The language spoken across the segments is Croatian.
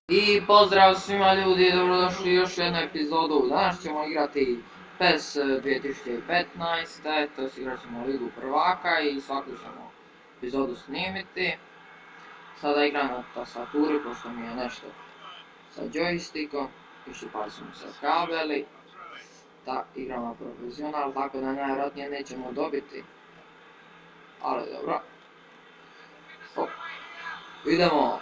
I pozdrav svima ljudi, dobrodošli u još jednu epizodu. Danas ćemo igrati PES 2015, to jest igrat ćemo Ligu prvaka i svaku ćemo epizodu snimiti. Sada igram na tastaturi pošto mi je nešto sa joystickom, iščipali su mi se kabeli. Igram na profesional, tako da najvjerojatnije nećemo dobiti. Ali dobro. Hop. Idemo!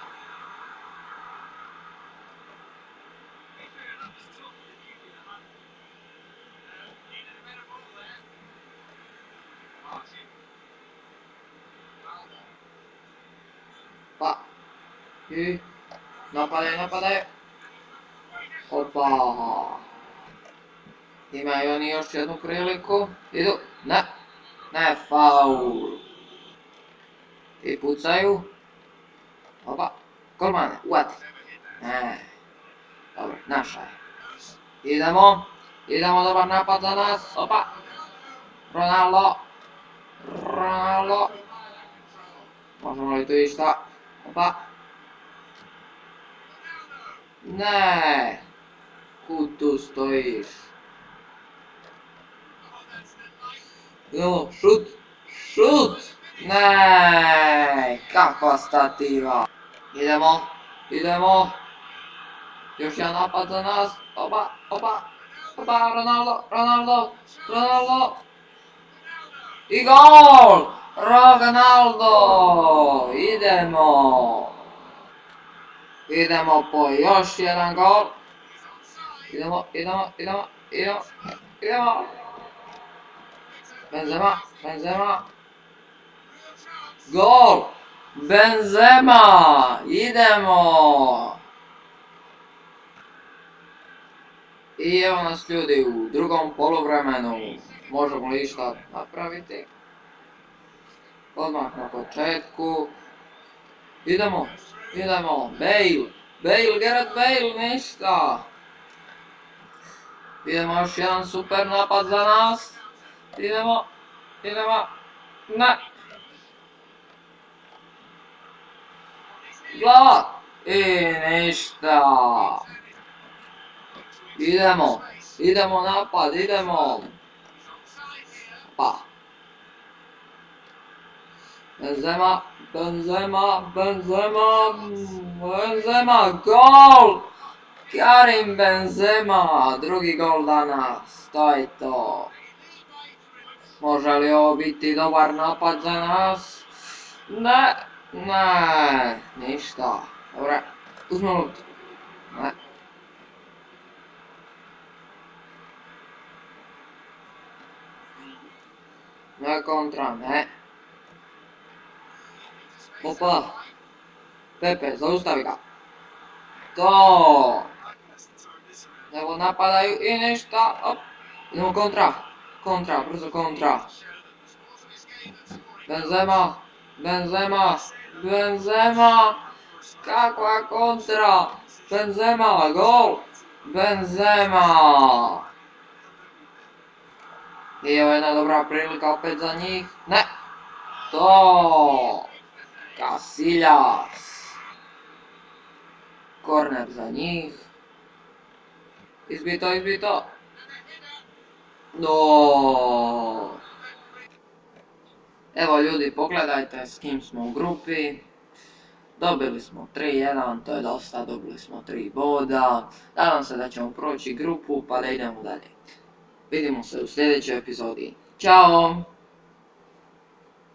Pa. I napadaj. Opa. Imaju oni još jednu priliku. Idu. Ne, faul. I pucaju. Opa. Golmane, uvati. Ne. Dobro, naša je. Idemo, dobar napad za nas. Opa. Ronaldo. Možemo li tu išta? Opa. Ne. Kud tu stojiš? Idemo, šut! Ne, kakva stativa. Idemo. Još jedan napad za nas. Opa, Ronaldo. I gol! Ronaldo! Idemo po još jedan gol. Idemo. Benzema. Gol! Benzema! Idemo! I evo nas ljudi u drugom poluvremenu. Možemo li išta napraviti? Odmah na početku. Idemo. Gareth Bale, ništa. Idemo još jedan super napad za nas. Idemo. Ne. Glava. I ništa. Idemo napad. Pa. Benzema, gol! Karim Benzema, drugi gol danas, to je to. Može li ovo biti dobar napad za nas? Ne, ništa. Dobro, uzmemo loptu. Ne kontra, ne. Opa. Pepe, zaustavi ga. To. Evo napadaju i ništa. Op. Idemo brzo kontra. Benzema. Kakva kontra. Benzema, gol. Benzema. I evo jedna dobra prilika opet za njih. Ne. To. Casillas. Korner za njih. Izbito. No. Evo ljudi, pogledajte s kim smo u grupi. Dobili smo 3-1, to je dosta, dobili smo 3 boda. Nadam se da ćemo proći grupu pa da idemo dalje. Vidimo se u sljedećoj epizodi. Ćao!